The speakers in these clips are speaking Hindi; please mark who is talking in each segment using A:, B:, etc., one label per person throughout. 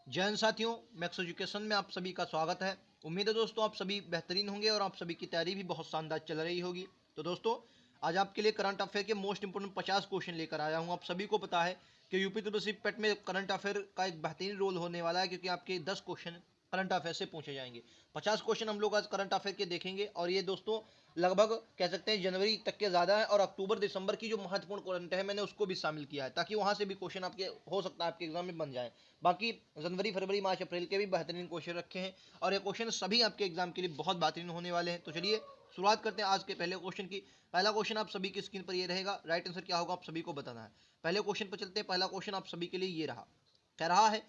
A: जय हिंद साथियों, मैक्स एजुकेशन में आप सभी का स्वागत है। उम्मीद है दोस्तों आप सभी बेहतरीन होंगे और आप सभी की तैयारी भी बहुत शानदार चल रही होगी। तो दोस्तों आज आपके लिए करंट अफेयर के मोस्ट इंपोर्टेंट 50 क्वेश्चन लेकर आया हूँ। आप सभी को पता है कि यूपी ट्रिपल सी पेट में करंट अफेयर का एक बेहतरीन रोल होने वाला है, क्योंकि आपके 10 क्वेश्चन करंट अफेयर से पूछे जाएंगे। 50 क्वेश्चन हम लोग आज करंट अफेयर के देखेंगे और ये दोस्तों लगभग कह सकते हैं जनवरी तक के ज़्यादा है, और अक्टूबर दिसंबर की जो महत्वपूर्ण करंट है मैंने उसको भी शामिल किया है, ताकि वहाँ से भी क्वेश्चन आपके हो सकता है आपके एग्जाम में बन जाए। बाकी जनवरी फरवरी मार्च अप्रैल के भी बेहतरीन क्वेश्चन रखे हैं और ये क्वेश्चन सभी आपके एग्जाम के लिए बहुत बेहतरीन होने वाले हैं। तो चलिए शुरुआत करते हैं आज के पहले क्वेश्चन की। पहला क्वेश्चन आप सभी की स्क्रीन पर ये रहेगा, राइट आंसर क्या होगा आप सभी को बताना है। पहले क्वेश्चन पर चलते हैं। पहला क्वेश्चन आप सभी के लिए ये रहा, कह रहा है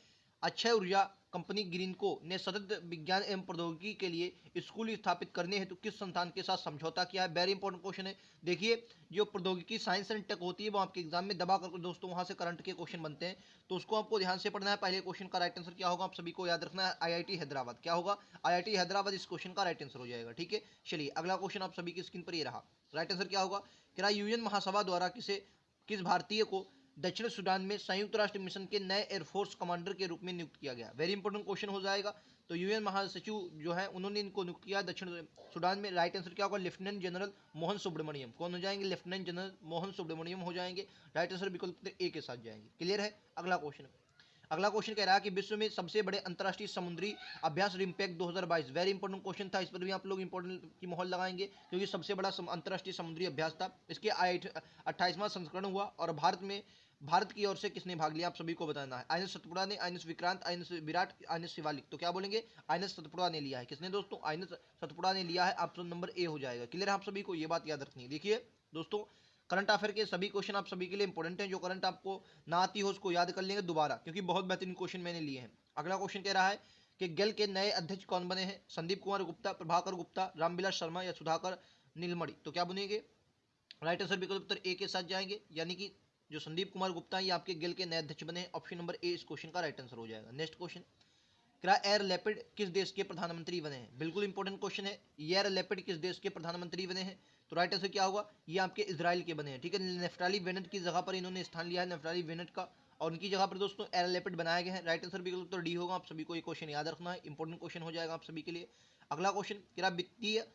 A: अक्षय ऊर्जा कंपनी ग्रीनको ने सतत विज्ञान एवं प्रौद्योगिकी के लिए स्कूल स्थापित करने हेतु किस संस्थान के साथ समझौता किया है। वेरी इंपॉर्टेंट क्वेश्चन है। देखिए जो प्रौद्योगिकी साइंस एंड टेक होती है वो आपके एग्जाम में दबा करके दोस्तों वहां से करंट के क्वेश्चन बनते हैं, तो उसको आपको ध्यान से पढ़ना है। पहले क्वेश्चन का राइट आंसर क्या होगा आप सभी को याद रखना है, आईआईटी हैदराबाद। क्या होगा? आईआईटी हैदराबाद इस क्वेश्चन का राइट आंसर हो जाएगा। ठीक है, चलिए अगला क्वेश्चन आप सभी की स्क्रीन पर ये रहा, राइट आंसर क्या होगा? क्या यूएन महासभा द्वारा किस भारतीय को दक्षिण सूडान में संयुक्त राष्ट्र मिशन के नए एयरफोर्स कमांडर के रूप में नियुक्त किया गया? वेरी इंपॉर्टेंट क्वेश्चन हो जाएगा। तो यूएन महासचिव जो है उन्होंने इनको नियुक्त किया दक्षिण सूडान में। राइट आंसर क्या होगा? Lieutenant general Mohan Subramaniam. कौन हो जाएंगे? लेफ्टिनेंट जनरल मोहन सुब्रमण्यम हो जाएंगे। राइट आंसर विकल्प ए के साथ जाएंगे। क्लियर है? अगला क्वेश्चन, अगला क्वेश्चन कह रहा है कि विश्व में सबसे बड़े अंतर्राष्ट्रीय समुद्री अभ्यास रिम्पैक 2022। वेरी इंपॉर्टेंट क्वेश्चन था, इस पर भी आप लोग इंपॉर्टेंट की मोहर लगाएंगे, क्योंकि सबसे बड़ा अंतर्राष्ट्रीय समुद्री अभ्यास था। इसके 28वां संस्करण हुआ और भारत की ओर से किसने भाग लिया आप सभी को बताना है। आईएनएस सतपुड़ा ने, INS Vikrant, INS Virat, INS Shivalik. तो क्या बोलेंगे? आईएनएस सतपुड़ा ने लिया है। किसने दोस्तों? आईएनएस सतपुड़ा ने लिया है। ऑप्शन नंबर ए हो जाएगा। क्लियर है आप सभी को? ये बात याद रखनी है। देखिए दोस्तों करंट अफेयर के सभी क्वेश्चन आप सभी के लिए इंपॉर्टेंट हैं। जो करंट आपको ना आती हो उसको याद कर लेंगे दोबारा, क्योंकि बहुत बेहतरीन क्वेश्चन मैंने लिए हैं। अगला क्वेश्चन कह रहा है कि गेल के नए अध्यक्ष कौन बने हैं? संदीप कुमार गुप्ता, प्रभाकर गुप्ता, रामविलास शर्मा या सुधाकर नीलमणि। तो क्या बनेंगे? राइट आंसर विकल्प उत्तर ए के साथ जाएंगे, यानी कि जो संदीप कुमार गुप्ता है ये आपके गेल के नए अध्यक्ष बने हैं। ऑप्शन नंबर ए इस क्वेश्चन का राइट आंसर हो जाएगा। नेक्स्ट क्वेश्चन, क्या एयर लेपिड किस देश के प्रधानमंत्री बने हैं? बिल्कुल इंपॉर्टेंट क्वेश्चन है। एयर लेपिड किस देश के प्रधानमंत्री बने हैं? तो राइट आंसर क्या होगा? ये आपके इजराइल के बने हैं। ठीक है, नेफ्टाली बेनेट की जगह पर इन्होंने स्थान लिया है, नेफ्टाली बेनेट का, और उनकी जगह पर दोस्तों एयर लेपिड बनाए गए हैं। राइट आंसर बिल्कुल तो डी होगा। आप सभी को ये क्वेश्चन याद रखना है, इंपॉर्टेंट क्वेश्चन हो जाएगा आप सभी के लिए। अगला क्वेश्चन, क्या वित्तीय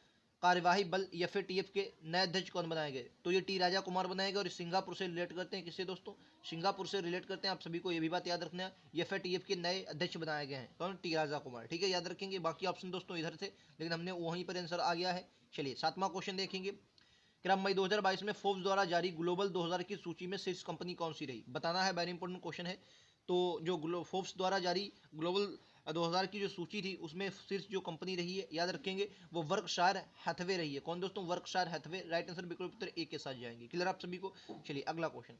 A: कार्यवाही बल एफएटीएफ के नए अध्यक्ष कौन बनाए गए? तो ये टी राजा कुमार बनाए गए और सिंगापुर से रिलेट करते हैं। किससे दोस्तों? सिंगापुर से रिलेट करते हैं। आप सभी को ये भी बात याद रखना है, एफएटीएफ के नए अध्यक्ष बनाए गए हैं। कौन? टी राजा कुमार। ठीक है, याद रखेंगे। बाकी ऑप्शन दोस्तों इधर थे, लेकिन हमने वहीं पर आंसर आ गया है। चलिए सातवां क्वेश्चन देखेंगे। क्रम मई 2022 में फोर्ब्स द्वारा जारी ग्लोबल 2000 की सूची में शीर्ष कंपनी कौन सी रही? बताना है, वेरी इंपॉर्टेंट क्वेश्चन है। तो जो फोर्ब्स द्वारा जारी ग्लोबल 2000 की जो सूची थी उसमें शीर्ष जो कंपनी रही है याद रखेंगे वो वर्कशायर हैथवे रही है। कौन दोस्तों? Berkshire Hathaway. राइट आंसर विकल्प उत्तर ए के साथ जाएंगे। क्लियर आप सभी को? चलिए अगला क्वेश्चन,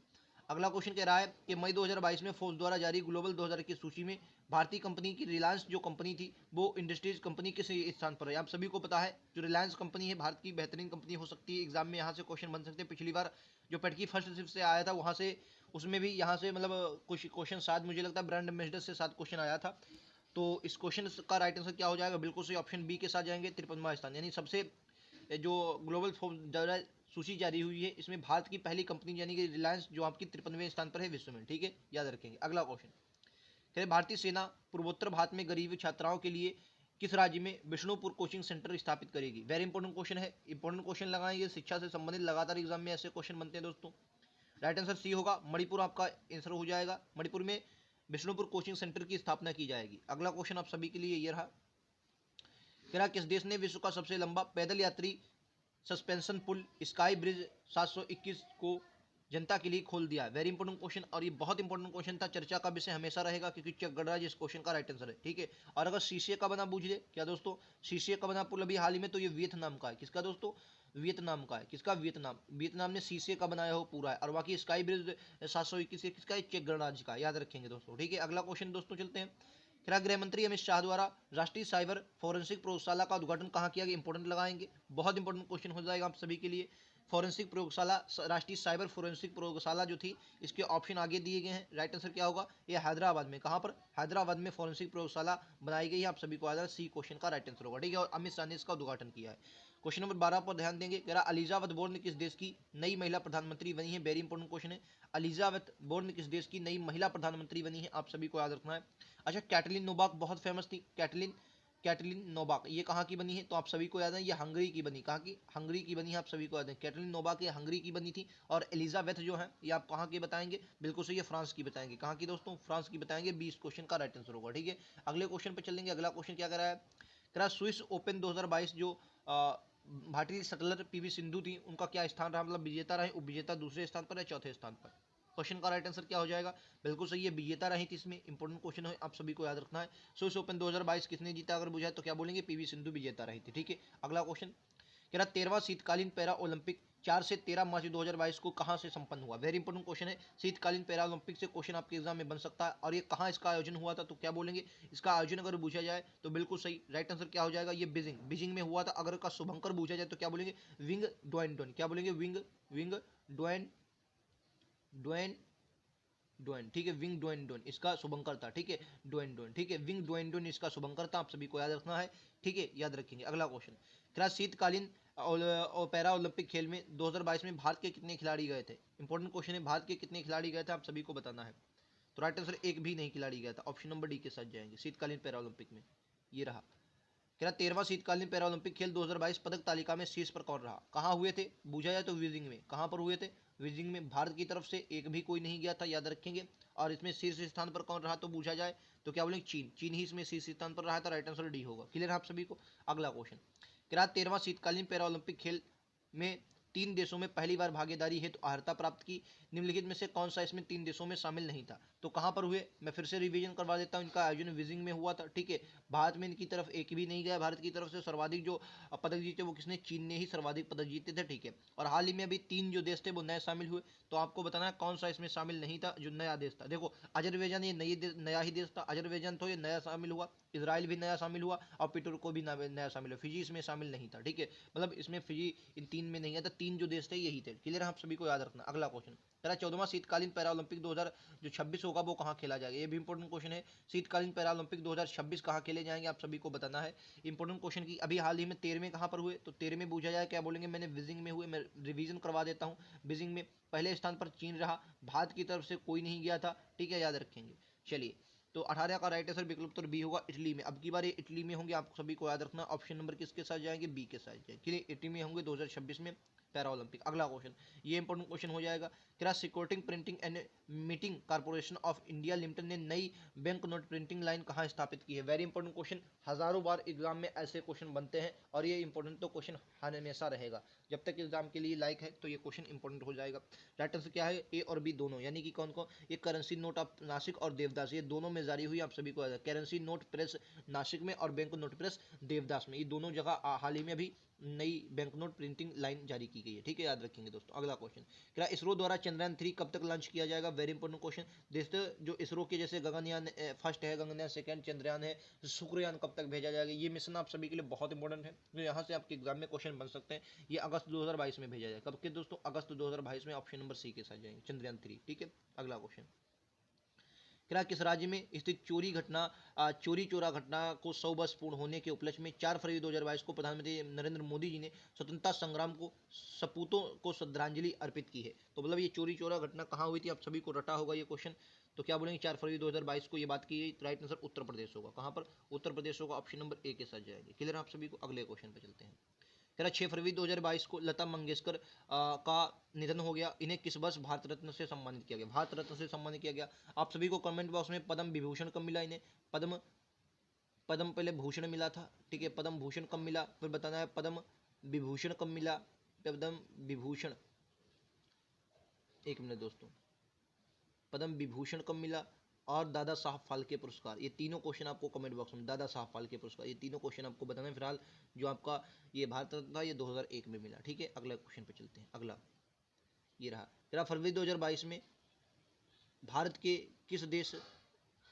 A: अगला क्वेश्चन कह रहा है कि मई 2022 में फोर्ब्स द्वारा जारी ग्लोबल 2000 की सूची में भारतीय कंपनी की रिलायंस जो कंपनी थी वो इंडस्ट्रीज कंपनी किस स्थान पर है? आप सभी को पता है जो रिलायंस कंपनी है भारत की बेहतरीन कंपनी हो सकती है। एग्जाम में यहाँ से क्वेश्चन बन सकते हैं। पिछली बार जो पेट की फर्स्ट शिफ्ट से आया था वहाँ से, उसमें भी यहाँ से मतलब कुछ क्वेश्चन शायद मुझे लगता है ब्रांड एम्बेसडर से 7 क्वेश्चन आया था। तो इस क्वेश्चन का राइट आंसर क्या हो जाएगा? बिल्कुल सही, ऑप्शन बी के साथ जाएंगे, 53वां स्थान। यानी सबसे जो ग्लोबल फोर्ब्स सूची जारी हुई है इसमें भारत की पहली कंपनी यानी कि रिलायंस जो आपकी 53वें स्थान पर है विश्व में। ठीक है, याद रखेंगे। अगला क्वेश्चन, कहते भारतीय सेना पूर्वोत्तर भारत में गरीब छात्राओं के लिए किस राज्य में विष्णुपुर कोचिंग सेंटर स्थापित करेगी? वेरी इंपॉर्टेंट क्वेश्चन है, इंपॉर्टेंट क्वेश्चन लगाएंगे। शिक्षा से संबंधित लगातार एग्जाम में ऐसे क्वेश्चन बनते हैं दोस्तों। राइट आंसर सी होगा, मणिपुर आपका आंसर हो जाएगा। मणिपुर में विष्णुपुर कोचिंग सेंटर की स्थापना की जाएगी। अगला क्वेश्चन आप सभी के लिए ये रहा, क्या किस देश ने विश्व का सबसे लंबा पैदल यात्री सस्पेंशन पुल स्काई ब्रिज 721 को जनता के लिए खोल दिया है? वेरी इंपॉर्टेंट क्वेश्चन, और ये बहुत इंपॉर्टेंट क्वेश्चन था, चर्चा का विषय हमेशा रहेगा, क्योंकि चेक गणराज्य इस क्वेश्चन का राइट आंसर है। ठीक है, और अगर शीशे का बना बूझ ले, क्या दोस्तों? शीशे का बना पुल अभी हाल ही में तो ये वियतनाम का है। किसका दोस्तों? वियतनाम का है। किसका? वियतनाम। वियतनाम ने शीशे का बनाया हो पूरा है। और बाकी स्काई ब्रिज 721 किसका है? चेक गणराज्य का। याद रखेंगे दोस्तों। ठीक है, अगला क्वेश्चन दोस्तों चलते हैं। क्या गृह मंत्री अमित शाह द्वारा राष्ट्रीय साइबर फोरेंसिक प्रयोगशाला का उद्घाटन कहाँ किया गया? इंपॉर्टेंट लगाएंगे, बहुत इंपॉर्टेंट क्वेश्चन हो जाएगा आप सभी के लिए। फोरेंसिक प्रयोगशाला, राष्ट्रीय साइबर फोरेंसिक प्रयोगशाला जो थी, इसके ऑप्शन आगे दिए गए हैं। राइट आंसर क्या होगा? ये हैदराबाद में। कहाँ पर? हैदराबाद में फोरेंसिक प्रयोगशाला बनाई गई है। आप सभी को याद है, सी क्वेश्चन का राइट आंसर होगा। ठीक है, और अमित शाह ने इसका उद्घाटन किया है। क्वेश्चन नंबर 12 पर ध्यान देंगे। कह रहा एलिजाबेथ बोर्न किस देश की नई महिला प्रधानमंत्री बनी है। वेरी इंपॉर्टेंट क्वेश्चन है। एलिजाबेथ बोर्न किस देश की नई महिला प्रधानमंत्री बनी है, आप सभी को याद रखना है। अच्छा, कैटलिन नोबाक बहुत फेमस थी। कैटलिन नोबाक ये कहाँ की बनी है, तो आप सभी को याद है ये हंगरी की बनी। कहाँ की, हंगरी की बनी है, आप सभी को याद है। कैटलिन नोबाक ये हंगरी की बनी थी। और एलिजाबेथ जो है ये आप कहाँ की बताएंगे, बिल्कुल सही है, फ्रांस की बताएंगे। कहाँ की दोस्तों, फ्रांस की बताएंगे। 20 क्वेश्चन का राइट आंसर होगा। ठीक है, अगले क्वेश्चन पे चलेंगे। अगला क्वेश्चन क्या कर रहा है, कह रहा स्विस ओपन 2022 जो भारतीय शटलर पीवी सिंधु थी उनका क्या स्थान रहा, मतलब विजेता रहे, उपविजेता दूसरे स्थान पर या चौथे स्थान पर। क्वेश्चन का राइट आंसर क्या हो जाएगा, बिल्कुल सही है, विजेता रही थी। इसमें इंपॉर्टेंट क्वेश्चन है, आप सभी को याद रखना है। स्विस ओपन 2022 किसने जीता, अगर बुझाए तो क्या बोलेंगे, पीवी सिंधु विजेता रही थी। ठीक है, अगला क्वेश्चन कह रहा 13वां शीतकालीन पैरा ओलंपिक 4 से 13 मार्च 2022 को कहां से संपन्न हुआ। वेरी इंपॉर्टेंट क्वेश्चन है, शीतकालीन पैरा ओलंपिक से क्वेश्चन आपके एग्जाम में बन सकता है। और ये कहां इसका आयोजन हुआ था, तो क्या बोलेंगे, इसका आयोजन अगर पूछा जाए तो बिल्कुल सही राइट आंसर क्या हो जाएगा, ये बीजिंग में हुआ था। अगर का शुभंकर पूछा जाए तो क्या बोलेंगे, विंग डोएन, क्या बोलेंगे, विंग डोएन डोएन डोएन। ठीक है, विंग डोएन इसका शुभंकर था। ठीक है, डोएन। ठीक है, विंग डोएन इसका शुभंकर था, आप सभी को याद रखना है। ठीक है, याद रखेंगे। अगला क्वेश्चन क्या शीतकालीन पैरा ओलंपिक खेल में 2022 में भारत के कितने खिलाड़ी गए थे। इंपॉर्टेंट क्वेश्चन है, भारत के कितने खिलाड़ी गए थे, आप सभी को बताना है। तो राइट आंसर एक भी नहीं खिलाड़ी गया था, ऑप्शन नंबर डी के साथ जाएंगे शीतकालीन पैरा ओलंपिक में। ये रहा, कह रहा 13वां शीतकालीन पैरा ओलंपिक खेल 2022 पदक तालिका में शीर्ष पर कौन रहा। कहाँ हुए थे, पूछा जाए तो बीजिंग में। कहाँ पर हुए थे, बीजिंग में। भारत की तरफ से एक भी कोई नहीं गया था, याद रखेंगे। और इसमें शीर्ष स्थान पर कौन रहा, तो पूछा जाए तो क्या बोलेंगे, चीन ही इसमें शीर्ष स्थान पर रहा था। राइट आंसर डी होगा। क्लियर है आप सभी को। अगला क्वेश्चन कह रहा 13वां शीतकालीन पैरा ओलंपिक खेल में 3 देशों में पहली बार भागीदारी हेतु तो अर्हता प्राप्त की, निम्नलिखित में से कौन सा इसमें 3 देशों में शामिल नहीं था। तो कहां पर हुए, मैं फिर से रिवीजन करवा देता हूं। इनका आयोजन बीजिंग में हुआ था। ठीक है, भारत में इनकी तरफ एक भी नहीं गया। भारत की तरफ से सर्वाधिक जो पदक जीते वो किसने, चीन ने ही सर्वाधिक पदक जीते थे। ठीक है, और हाल ही में अभी 3 जो देश थे वो नए शामिल हुए। तो आपको बताना है कौन सा इसमें शामिल नहीं था, जो नया देश था। देखो, अजरबैजान ये नया ही देश था। अजरबैजान तो ये नया शामिल हुआ, इसराइल भी नया शामिल हुआ, और पिटुर्को भी नया शामिल हुआ। फिजी इसमें शामिल नहीं था। ठीक है, मतलब इसमें फिजी इन 3 में नहीं आता। 3 जो देश थे यही थे। क्लियर है, आप सभी को याद रखना। अगला क्वेश्चन तेरा 14वां शीतकालीन पैरा ओलंपिक 2026 होगा वो कहाँ खेला जाएगा। ये भी इंपॉर्टेंट क्वेश्चन है। शीतकालीन पैरा ओलंपिक 2026 कहाँ खेले जाएंगे, आप सभी को बताना है। इंपॉर्टेंट क्वेश्चन की अभी हाल ही में 13वें कहाँ पर हुए, तो 13वें पूछा जाए क्या बोलेंगे, मैंने बीजिंग में हुए। मैं रिवीजन करवा देता हूँ। बीजिंग में पहले स्थान पर चीन रहा, भारत की तरफ से कोई नहीं गया था। ठीक है, याद रखेंगे। चलिए, तो 18 का राइट आंसर विकल्प उत्तर बी होगा, इटली में। अब की बार ये इटली में होंगे, आप सभी को याद रखना। ऑप्शन नंबर किसके साथ जाएंगे, बी के साथ जाएंगे। इटली में होंगे 2026 में पैरा ओलंपिक। अगला क्वेश्चन ये इंपॉर्टेंट क्वेश्चन हो जाएगा। क्या security printing and meeting corporation of India limited ने नई बैंक नोट प्रिंटिंग लाइन कहाँ स्थापित की है। वेरी इंपॉर्टेंट क्वेश्चन, हजारों बार एग्जाम में ऐसे क्वेश्चन बनते हैं, और ये इंपॉर्टेंट तो क्वेश्चन हमेशा रहेगा। जब तक एग्जाम के लिए लायक है तो ये क्वेश्चन इंपॉर्टेंट हो जाएगा। राइट आंसर क्या है, ए और बी दोनों, यानी कि कौन कौन, ये करेंसी नोट ऑफ नासिक और देवदास, ये दोनों में जारी हुई। आप सभी को करेंसी नोट प्रेस नासिक में और बैंक नोट प्रेस देवदास में, ये दोनों जगह हाल ही में अभी नई बैंक नोट प्रिंटिंग लाइन जारी की गई है। ठीक है, याद रखेंगे दोस्तों। अगला क्वेश्चन क्या इसरो द्वारा चंद्रयान 3 कब तक लॉन्च किया जाएगा। Very important question. दोस्तों, जो इसरो के जैसे गगनयान फर्स्ट है, गगनयान सेकंड, चंद्रयान है, शुक्रयान कब तक भेजा जाएगा, ये मिशन आप सभी के लिए बहुत इंपॉर्टेंट है, जो यहाँ से आपके एग्जाम में क्वेश्चन बन सकते हैं। ये अगस्त 2022 में भेजा जाएगा। कब के दोस्तों, अगस्त 2022 में। ऑप्शन नंबर सी के साथ जाएंगे, चंद्रयान 3। ठीक है, अगला क्वेश्चन क्या किस राज्य में स्थित चोरी चोरा घटना को 100 वर्ष पूर्ण होने के उपलक्ष्य में 4 फरवरी 2022 को प्रधानमंत्री नरेंद्र मोदी जी ने स्वतंत्रता संग्राम को सपूतों को श्रद्धांजलि अर्पित की है। तो मतलब ये चोरी चोरा घटना कहाँ हुई थी, आप सभी को रटा होगा ये क्वेश्चन। तो क्या बोलेंगे, 4 फरवरी 2022 को ये बात की गई। राइट आंसर उत्तर प्रदेश होगा। कहाँ पर, उत्तर प्रदेश होगा। ऑप्शन नंबर ए के साथ जाएंगे। क्लियर आप सभी को। अगले क्वेश्चन पर चलते हैं। कह रहा 6 फरवरी 2022 को लता मंगेशकर का निधन हो गया। इन्हें किस वर्ष भारत रत्न से सम्मानित किया गया, भारत रत्न से सम्मानित किया गया। आप सभी को कमेंट बॉक्स में पद्म विभूषण कब मिला इन्हें, पद्म पद्म पहले भूषण मिला था। ठीक है, पद्म भूषण कब मिला, फिर बताना है पद्म विभूषण कब मिला। पद्म विभूषण, एक मिनट दोस्तों, पद्म विभूषण कब मिला, और दादा साहब फाल्के पुरस्कार। ये तीनों क्वेश्चन आपको कमेंट बॉक्स में, दादा साहब फाल्के पुरस्कार, ये तीनों क्वेश्चन आपको बताना है। फिलहाल जो आपका ये भारत रत्न था ये 2001 में मिला। ठीक है, अगला क्वेश्चन पे चलते हैं। अगला ये रहा फरवरी 2022 में भारत के किस देश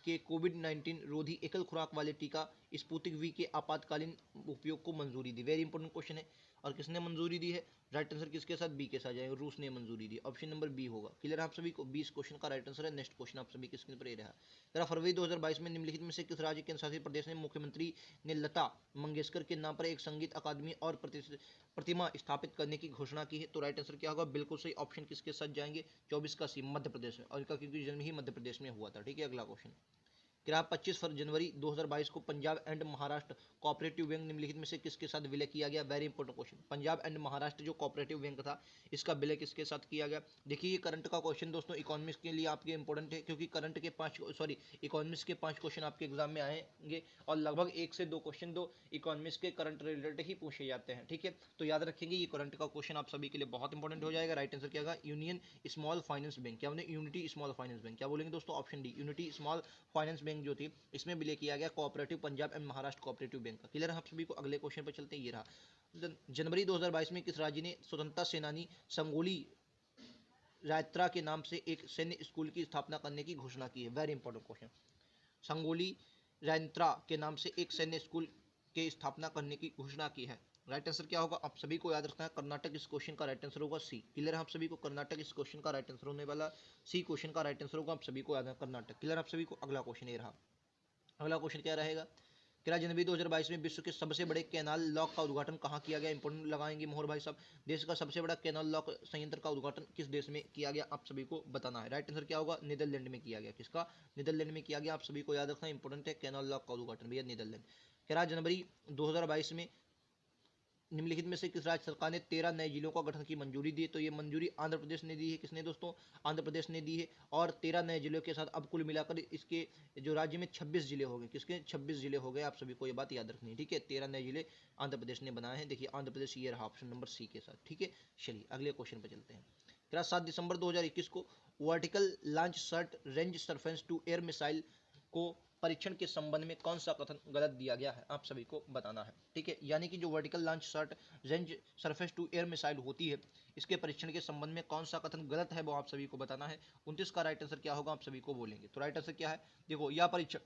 A: के कोविड-19 रोधी एकल खुराक वाले टीका स्पुतनिक वी के आपातकालीन उपयोग को मंजूरी दी? वेरी इंपॉर्टेंट क्वेश्चन है। और किसने मंजूरी दी है? राइट आंसर किसके साथ? बी के साथ जाएगा, रूस ने मंजूरी दी। ऑप्शन नंबर बी होगा। क्लियर है आप सभी को? 20 क्वेश्चन का राइट आंसर है। नेक्स्ट क्वेश्चन आप सभी के स्क्रीन पर ये रहा। जरा फरवरी 2022 में निम्नलिखित में से किस राज्य केंद्र शासित प्रदेश में मुख्यमंत्री ने लता मंगेशकर के नाम पर एक संगीत अकादमी और प्रतिमा स्थापित करने की घोषणा की है? तो राइट आंसर क्या होगा? बिल्कुल सही ऑप्शन किसके साथ जाएंगे? 24 का सी, मध्य प्रदेश में। और इनका क्योंकि जन्म ही मध्य प्रदेश में हुआ था। ठीक है, अगला क्वेश्चन। क्या 25 जनवरी 2022 को Punjab and Maharashtra cooperative bank निम्नलिखित में से किसके साथ विलय किया गया? Very important question. Punjab and Maharashtra जो कोऑपरेटिव बैंक था, इसका विलय किसके साथ किया गया? देखिए, ये करंट का क्वेश्चन दोस्तों इकोनॉमिक्स के लिए आपके इंपॉर्टेंट है, क्योंकि करंट के इकोनॉमिक्स के 5 क्वेश्चन आपके एग्जाम में आएंगे और लगभग 1 से 2 क्वेश्चन इकोनॉमिक्स के करंट रिलेटेड ही पूछे जाते हैं। ठीक है, तो याद रखेंगे ये करंट का क्वेश्चन आप सभी के लिए बहुत इंपॉर्टेंट हो जाएगा। राइट आंसर क्या होगा? Union small finance bank. क्या बोले? Unity small finance bank. क्या बोलेंगे दोस्तों? Option D, unity small finance bank जो थी, इसमें विलय किया गया cooperative Punjab and Maharashtra cooperative bank का। क्लियर है आप सभी को? अगले क्वेश्चन पर चलते हैं। ये रहा, जनवरी 2022 में किस राज्य ने स्वतंत्रता सेनानी संगोली रायत्रा के नाम से एक सैन्य स्कूल की स्थापना करने की घोषणा की है? Very important question. संगोली रायत्रा के नाम से एक सैन्य स्कूल के स्थापना करने की घोषणा की है। राइट आंसर क्या होगा? आप सभी को याद रखना है, कर्नाटक इस क्वेश्चन का राइट आंसर होगा सी। क्लियर है आप सभी को? कर्नाटक इस क्वेश्चन का राइट आंसर होने वाला, सी क्वेश्चन का राइट आंसर होगा। आप सभी को याद है कर्नाटक। क्लियर आप सभी को? अगला क्वेश्चन ये रहा। अगला क्वेश्चन क्या रहेगा? क्या जनवरी 2022 में विश्व के सबसे बड़े कैनाल लॉक का उद्घाटन कहाँ किया गया? इंपोर्टेंट लगाएंगे मोहर भाई साहब। देश का सबसे बड़ा कैनाल लॉक संयंत्र का उद्घाटन किस देश में किया गया? आप सभी को बताना है। राइट आंसर क्या होगा? नीदरलैंड में किया गया। किसका? नीदरलैंड में किया गया। आप सभी को याद रखना इंपोर्टेंट है, कैनाल लॉक का उद्घाटन भैया नीदरलैंड। क्या जनवरी 2022 में निम्नलिखित में से किस राज्य सरकार ने 13 नए जिलों का गठन की मंजूरी दी? तो ये मंजूरी आंध्र प्रदेश ने दी है। किसने दोस्तों? आंध्र प्रदेश ने दी है। और 13 नए जिलों के साथ अब कुल मिलाकर इसके जो राज्य में 26 जिले हो गए। किसके? 26 जिले हो गए। आप सभी को ये बात याद रखनी है। ठीक है, 13 नए जिले आंध्र प्रदेश ने बनाए हैं। देखिए, आंध्र प्रदेश ये रहा ऑप्शन नंबर सी के साथ। ठीक है, चलिए अगले क्वेश्चन पर चलते हैं। क्या 7 दिसंबर 2021 को vertical launch short range surface to air missile को परीक्षण के संबंध में कौन सा कथन गलत दिया गया है? आप सभी को बताना है। ठीक है, यानी कि जो vertical launch short range surface to air missile होती है, इसके परीक्षण के संबंध में कौन सा कथन गलत है वो आप सभी को बताना है। 29 का राइट आंसर क्या होगा? आप सभी को बोलेंगे। तो राइट आंसर क्या है? देखो, यह परीक्षण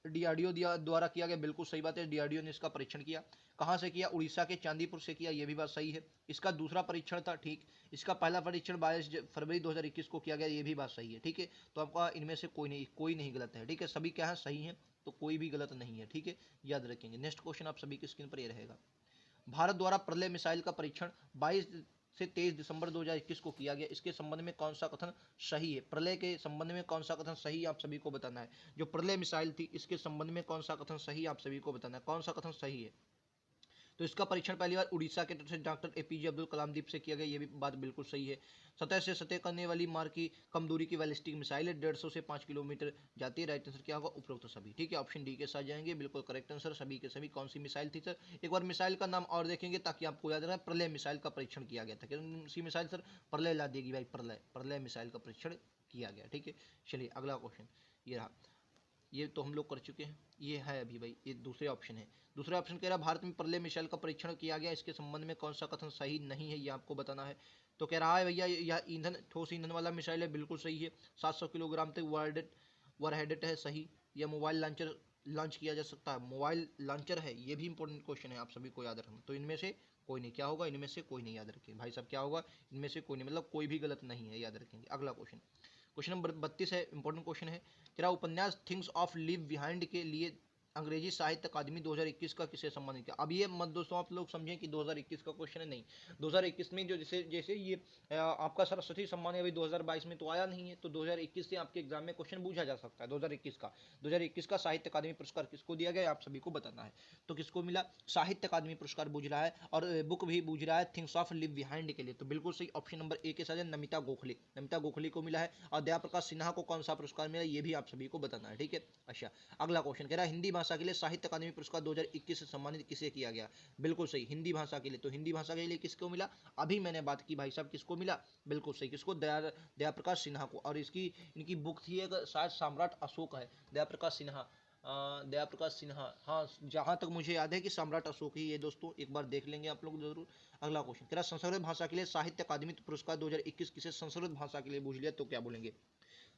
A: डीआरडीओ द्वारा किया गया। बिल्कुल सही बात है, डीआरडीओ ने इसका परीक्षण किया। कहाँ से किया? उड़ीसा के चांदीपुर से किया। यह भी बात सही है। इसका दूसरा परीक्षण था, ठीक। इसका पहला परीक्षण 22 फरवरी 2021 को किया गया। ये भी बात सही है। ठीक है, तो आपका इनमें से कोई नहीं गलत है। ठीक है, सभी क्या है? सही है, तो कोई भी गलत नहीं है। ठीक है, याद रखेंगे। नेक्स्ट क्वेश्चन आप सभी की स्क्रीन पर ये रहेगा। भारत द्वारा प्रलय मिसाइल का परीक्षण 22 से 23 दिसंबर 2021 को किया गया। इसके संबंध में कौन सा कथन सही है? प्रलय के संबंध में कौन सा कथन सही आप सभी को बताना है। जो प्रलय मिसाइल थी, इसके संबंध में कौन सा कथन सही आप सभी को बताना है। कौन सा कथन सही है? तो इसका परीक्षण पहली बार उड़ीसा के तरफ से डॉक्टर एपीजे अब्दुल कलाम द्वीप से किया गया। ये भी बात बिल्कुल सही है। सतह से सतह करने वाली मार की कम दूरी की बैलिस्टिक मिसाइल है, 150 से 5 किलोमीटर जाती है। राइट आंसर क्या होगा? उपरोक्त सभी। ठीक है, ऑप्शन डी के साथ जाएंगे। बिल्कुल करेक्ट आंसर सभी के सभी। कौन सी मिसाइल थी सर? एक बार मिसाइल का नाम और देखेंगे ताकि आपको याद रहे। प्रलय मिसाइल का परीक्षण किया गया था। कौन सी मिसाइल सर? प्रलय ला देगी भाई, प्रलय मिसाइल का परीक्षण किया गया। ठीक है, चलिए अगला क्वेश्चन ये रहा। ये तो हम लोग कर चुके हैं। ये है अभी भाई, ये दूसरे ऑप्शन है। दूसरा ऑप्शन कह रहा है भारत में प्रलय मिसाइल का परीक्षण किया गया। इसके संबंध में कौन सा कथन सही नहीं है, ये आपको बताना है। तो कह रहा है भैया यह ईंधन ठोस ईंधन वाला मिसाइल है। बिल्कुल सही है। 700 किलोग्राम तक वरहेडेड है। सही। यह मोबाइल लॉन्चर लॉन्च किया जा सकता है। मोबाइल लॉन्चर है। ये भी इंपॉर्टेंट क्वेश्चन है, आप सभी को याद रखना। तो इनमें से कोई नहीं। क्या होगा? इनमें से कोई नहीं। याद रखें भाई साहब, क्या होगा? इनमें से कोई नहीं, मतलब कोई भी गलत नहीं है। याद रखेंगे। अगला क्वेश्चन, क्वेश्चन नंबर 32 है। इंपॉर्टेंट क्वेश्चन है। तेरा उपन्यास थिंग्स ऑफ लिव बिहाइंड के लिए अंग्रेजी साहित्य अकादमी 2021 का किसे सम्मानित किया? अब ये मत दोस्तों आप लोग समझें कि 2021 का क्वेश्चन है, नहीं। 2021 में जो जैसे जैसे ये आपका सरस्वती सम्मान है, अभी 2022 में तो आया नहीं है, तो 2021 से आपके एग्जाम में क्वेश्चन पूछा जा सकता है। 2021 का साहित्य अकादमी पुरस्कार किसको दिया गया? आप सभी को बताना है। तो किसको मिला? साहित्य अकादमी पुरस्कार बूझ रहा है, और बुक भी बूझ रहा है थिंग्स ऑफ लिव बिहाइंड के लिए। तो बिल्कुल सही ऑप्शन नंबर ए के साथ है, नमिता गोखले को मिला है। और दया प्रकाश सिन्हा को कौन सा पुरस्कार मिला, ये भी आप सभी को बताना है। ठीक है, अच्छा अगला क्वेश्चन कह रहा है हिंदी भाषा के लिए साहित्य अकादमी पुरस्कार 2021 से सम्मानित किसे किया गया? बिल्कुल सही, हिंदी भाषा के लिए। तो हिंदी भाषा के लिए किसको मिला? अभी मैंने बात की भाई साहब, किसको मिला? बिल्कुल सही, किसको? दया प्रकाश सिन्हा को। और इनकी बुक थी एक, शायद सम्राट अशोक है। दया प्रकाश सिन्हा, हाँ जहाँ तक मुझे याद है कि सम्राट अशोक ही ये दोस्तों, एक बार देख लेंगे आप लोग जरूर। अगला क्वेश्चन कह रहा संस्कृत भाषा के लिए साहित्य अकादमी पुरस्कार 2021 किसे संस्कृत भाषा के लिए बूझ लिया, तो क्या बोलेंगे?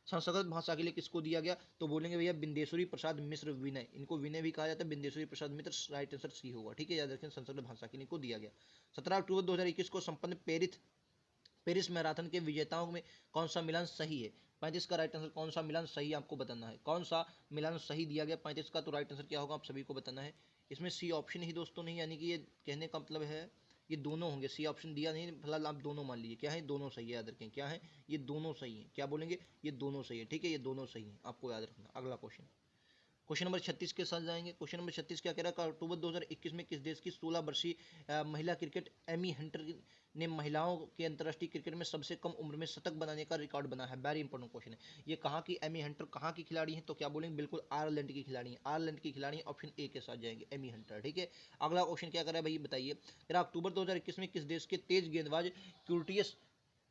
A: संस्कृत भाषा के लिए किसको दिया गया, तो बोलेंगे भैया बिंदेश्वरी प्रसाद मिश्र विनय, इनको विनय भी कहा जाता है, Bindeshwari Prasad Mishra right answer C होगा, ठीक है, याद रखें संस्कृत भाषा के लिए इनको दिया गया। 17 अक्टूबर 2021 को संपन्न पेरिस मैराथन के विजेताओं में कौन सा मिलान सही है, 35 का राइट आंसर कौन सा मिलान सही है आपको बताना है, कौन सा मिलान सही दिया गया 35 का, तो राइट आंसर क्या होगा आप सभी को बताना है। इसमें सी ऑप्शन ही दोस्तों नहीं, यानी कि ये कहने का मतलब है ये दोनों होंगे, सी ऑप्शन दिया नहीं, फिलहाल आप दोनों मान लीजिए, क्या है दोनों सही है, याद रखें क्या है ये दोनों सही है, क्या बोलेंगे ये दोनों सही है, ठीक है ये दोनों सही है, आपको याद रखना। अगला क्वेश्चन नंबर 36 के साथ जाएंगे। क्वेश्चन नंबर 36 क्या कह रहा है, अक्टूबर 2021 में किस देश की 16 वर्षीय महिला क्रिकेट एमी हंटर ने महिलाओं के अंतर्राष्ट्रीय क्रिकेट में सबसे कम उम्र में शतक बनाने का रिकॉर्ड बना है, वेरी इंपॉर्टेंट क्वेश्चन है। ये कहाँ की एमी हंटर कहाँ की खिलाड़ी है, तो क्या बोलेंगे बिल्कुल आयरलैंड की खिलाड़ी है, आयरलैंड की खिलाड़ी ऑप्शन ए के साथ जाएंगे एमी हंटर, ठीक है। अगला क्वेश्चन क्या कर रहा है भाई बताइए, अक्टूबर 2021 में किस देश के तेज गेंदबाज क्यूटियस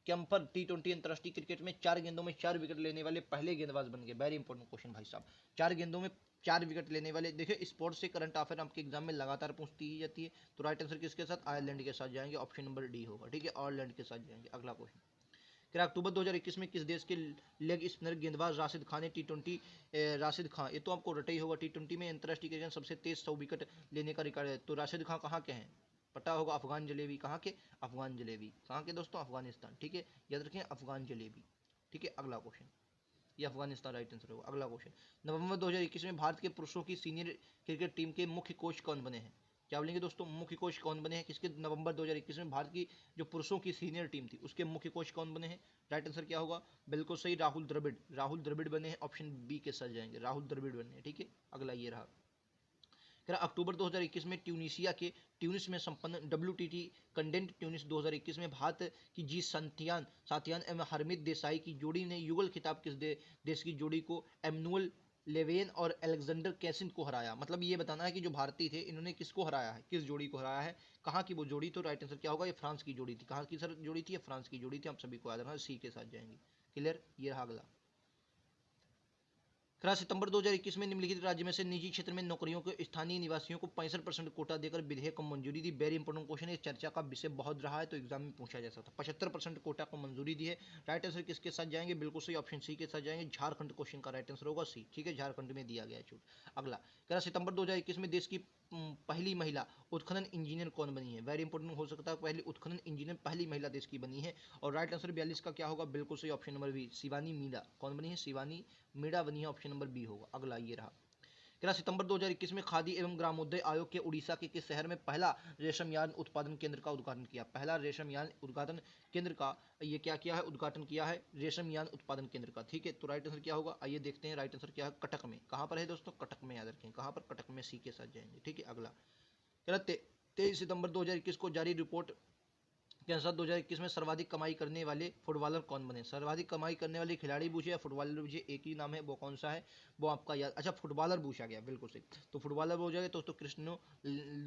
A: कैम्पर T20 अंतर्राष्ट्रीय क्रिकेट में 4 गेंदों में 4 विकेट लेने वाले पहले गेंदबाज बन गए, वेरी इंपॉर्टेंट क्वेश्चन भाई साहब, 4 गेंदों में 4 विकेट लेने वाले। देखिए स्पोर्ट्स से करंट अफेयर आपके एग्जाम में लगातार पूछती ही जाती है, तो राइट आंसर किसके साथ, आयरलैंड के साथ जाएंगे, ऑप्शन नंबर डी होगा, ठीक है आयरलैंड के साथ जाएंगे। अगला क्वेश्चन, क्या अक्टूबर 2021 में किस देश के लेग स्पिनर गेंदबाज राशिद खान ने T20 राशिद खान, ये तो आपको रटा ही होगा, T20 में अंतर्राष्ट्रीय क्रिकेट सबसे तेज 100 विकेट लेने का रिकॉर्ड है, तो राशिद खान कहाँ के हैं, पता होगा, अफगान जलेबी, कहाँ के, अफगान जलेबी, कहाँ के दोस्तों, अफगानिस्तान, ठीक है याद रखें अफगान जलेबी, ठीक है। अगला क्वेश्चन, ये अफगानिस्तान राइट आंसर होगा। अगला क्वेश्चन, नवंबर 2021 में भारत के पुरुषों की सीनियर क्रिकेट टीम के मुख्य कोच कौन बने हैं, क्या बोलेंगे दोस्तों मुख्य कोच कौन बने हैं किसके, नवंबर 2021 में भारत की जो पुरुषों की सीनियर टीम थी उसके मुख्य कोच कौन बने हैं, राइट आंसर क्या होगा, बिल्कुल सही राहुल द्रविड़, राहुल द्रविड़ बने हैं, ऑप्शन बी के साथ जाएंगे, राहुल द्रविड़ बने हैं, ठीक है। अगला ये रहा, अक्टूबर 2021 में ट्यूनीशिया के ट्यूनिस में संपन्न WTT कंडेंट ट्यूनिस 2021 में भारत की जी सातियान एवं हरमीत देसाई की जोड़ी ने युगल खिताब किस देश की जोड़ी को, एमनुअल लेवेन और अलेक्जेंडर कैसिन को हराया, मतलब ये बताना है कि जो भारतीय थे इन्होंने किसको हराया है, किस जोड़ी को हराया है, कहाँ की वो जोड़ी, तो राइट आंसर क्या होगा, ये फ्रांस की जोड़ी थी, कहाँ की सर जोड़ी थी, ये फ्रांस की जोड़ी थी, आप सभी को याद रखना, सी के साथ जाएंगे, क्लियर। ये रहा अगला, 11 सितंबर 2021 में निम्नलिखित राज्य में से निजी क्षेत्र में नौकरियों के स्थानीय निवासियों को 65% कोटा देकर विधेयक को मंजूरी दी, वेरी इंपॉर्टेंट क्वेश्चन है, चर्चा का विषय बहुत रहा है तो एग्जाम में पूछा जा सकता है, 75% कोटा को मंजूरी दी है, राइट आंसर किसके साथ जाएंगे, बिल्कुल सही ऑप्शन सी के साथ जाएंगे, झारखंड क्वेश्चन का राइट आंसर होगा सी, ठीक है झारखंड में दिया गया है छूट। अगला, 11 सितंबर 2021 में देश की पहली महिला उत्खनन इंजीनियर कौन बनी है, वेरी इंपॉर्टेंट हो सकता है, पहली उत्खनन इंजीनियर पहली महिला देश की बनी है, और राइट आंसर 42 का क्या होगा, बिल्कुल सही option number B, Shivani Meena, कौन बनी है, शिवानी मीणा बनी है, ऑप्शन नंबर बी होगा। अगला ये रहा, 11 सितंबर 2021 में खादी एवं ग्रामोद्योग आयोग के उड़ीसा के किस शहर में पहला रेशम यार्न उत्पादन केंद्र का उद्घाटन किया, पहला रेशम यार्न उत्पादन केंद्र का ये क्या किया है, उद्घाटन किया है रेशम यार्न उत्पादन केंद्र का, ठीक है। तो राइट आंसर क्या होगा, आइए देखते हैं, राइट आंसर क्या है, कटक में, कहाँ पर है दोस्तों, कटक में, याद रखें कहाँ पर, कटक में, सी के साथ जाएंगे, ठीक है। अगला, 23 सितंबर 2021 को जारी रिपोर्ट के अनुसार 2021 में सर्वाधिक कमाई करने वाले फुटबॉलर कौन बने, सर्वाधिक कमाई करने वाले खिलाड़ी पूछे या फुटबॉलर पूछे, एक ही नाम है, वो कौन सा है, वो आपका याद, अच्छा फुटबॉलर पूछा गया, बिल्कुल सही, तो फुटबॉलर हो जाएगा तो क्रिस्टियानो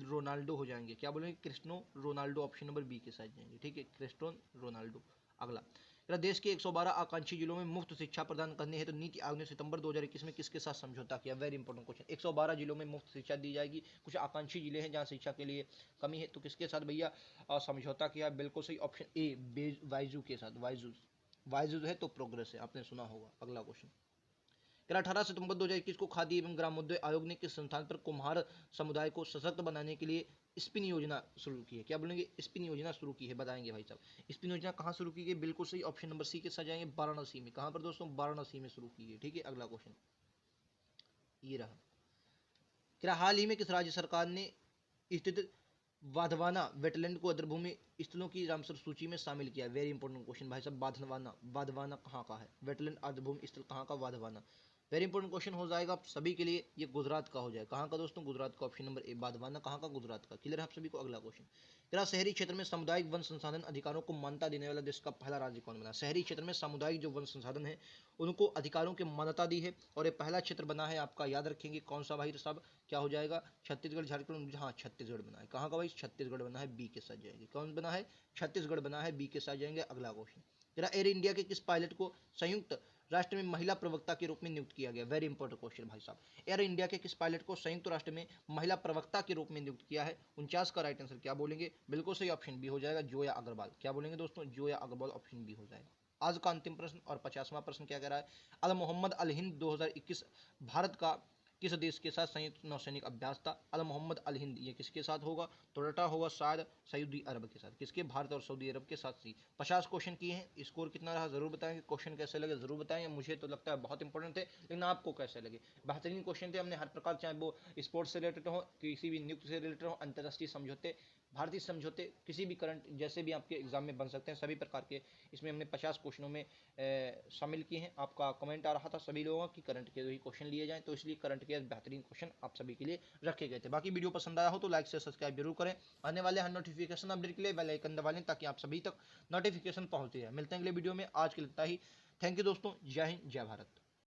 A: रोनाल्डो हो जाएंगे, क्या बोलेंगे, Cristiano Ronaldo, option number B के साथ जाएंगे, ठीक है क्रिस्टियानो रोनाल्डो। अगला, देश के 112 आकांक्षी जिलों में मुफ्त शिक्षा प्रदान करने हेतु तो नीति आयोग ने सितंबर 2021 में किसके साथ समझौता किया, वेरी इंपॉर्टेंट क्वेश्चन, 112 जिलों में मुफ्त शिक्षा दी जाएगी, कुछ आकांक्षी जिले हैं जहां शिक्षा के लिए कमी है, तो किसके साथ भैया समझौता किया, बिल्कुल सही ऑप्शन ए वाइजू के साथ, वाइजू, वाइजू है तो प्रोग्रेस है, आपने सुना होगा। अगला क्वेश्चन, 18 सितंबर 2021 को खादी एवं ग्रामोद्योग आयोग ने किस संस्थान पर कुम्हार समुदाय को सशक्त बनाने के लिए स्पिन योजना शुरू की है, क्या बोलेंगे, स्पिन योजना शुरू की है, बताएंगे भाई साहब, स्पिन योजना कहाँ शुरू की गई, बिल्कुल सही ऑप्शन नंबर सी के साथ जाएंगे, वाराणसी में, कहाँ पर दोस्तों, वाराणसी में शुरू की है, ठीक है। अगला क्वेश्चन ये रहा, क्या हाल ही में किस राज्य सरकार ने स्थित वाधवाना वेटलैंड को अग्रभूमि स्थलों की रामसर सूची में शामिल किया, वेरी इंपॉर्टेंट क्वेश्चन भाई साहब, वाधवाना, वाधवाना कहाँ का है, वेटलैंड अग्रभूमि स्थल कहाँ का, वाधवाना, वेरी इंपॉर्टेंट क्वेश्चन हो जाएगा आप सभी के लिए, ये गुजरात का हो जाएगा, कहाँ का दोस्तों, गुजरात का, ऑप्शन नंबर ए वाधवाना कहाँ का, गुजरात का, क्लियर है आप सभी को। अगला क्वेश्चन, क्या शहरी क्षेत्र में सामुदायिक वन संसाधन अधिकारों को मान्यता देने वाला देश का पहला राज्य कौन बना, शहरी क्षेत्र में सामुदायिक जो वन संसाधन है उनको अधिकारों की मान्यता दी है, और ये पहला क्षेत्र बना है आपका, याद रखेंगे कौन सा भाई साहब, क्या हो जाएगा, छत्तीसगढ़ झारखंड, हाँ छत्तीसगढ़ बना है, कहाँ का भाई, छत्तीसगढ़ बना है, बी के साथ जाएंगे, कौन बना है, छत्तीसगढ़ बना है, बी के साथ जाएंगे। अगला क्वेश्चन, जरा एयर इंडिया के किस पायलट को संयुक्त राष्ट्र में महिला प्रवक्ता के रूप में नियुक्त किया गया, वेरी इंपॉर्टेंट क्वेश्चन भाई साहब, एयर इंडिया के किस पायलट को संयुक्त राष्ट्र में महिला प्रवक्ता के रूप में नियुक्त किया है, 49 का राइट आंसर क्या बोलेंगे, बिल्कुल सही ऑप्शन बी हो जाएगा, जोया अग्रवाल, क्या बोलेंगे दोस्तों, जोया अग्रवाल, ऑप्शन बी हो जाएगा। आज का अंतिम प्रश्न और 50वां प्रश्न क्या कह रहा है, अल मोहम्मद अल हिंद 2021 भारत का किस देश के साथ संयुक्त नौसैनिक अभ्यास था। अल मोहम्मद अल हिंद ये किसके साथ होगा, तो रटा होगा शायद सऊदी अरब के साथ। किसके, भारत और सऊदी अरब के साथ सी। 50 क्वेश्चन किए हैं, स्कोर कितना रहा जरूर बताएं, क्वेश्चन कैसे लगे जरूर बताएं। मुझे तो लगता है बहुत इंपॉर्टेंट थे, लेकिन आपको कैसे लगे। बेहतरीन क्वेश्चन थे, हमने हर प्रकार, चाहे वो स्पोर्ट्स से रिलेटेड हो, किसी भी नियुक्त से रिलेटेड हो, अंतर्राष्ट्रीय समझौते, भारतीय समझौते, किसी भी करंट जैसे भी आपके एग्जाम में बन सकते हैं, सभी प्रकार के इसमें हमने 50 क्वेश्चनों में शामिल किए हैं। आपका कमेंट आ रहा था सभी लोगों की करंट के ही क्वेश्चन लिए जाएं, तो इसलिए करंट के बेहतरीन क्वेश्चन आप सभी के लिए रखे गए थे। बाकी वीडियो पसंद आया हो तो लाइक से सब्सक्राइब जरूर करें। आने वाले हर नोटिफिकेशन अपडेट के लिए बेल आइकन दबा लें ताकि आप सभी तक नोटिफिकेशन पहुंचती है। मिलते हैं अगले वीडियो में, आज के लिए इतना ही। थैंक यू दोस्तों, जय हिंद जय भारत।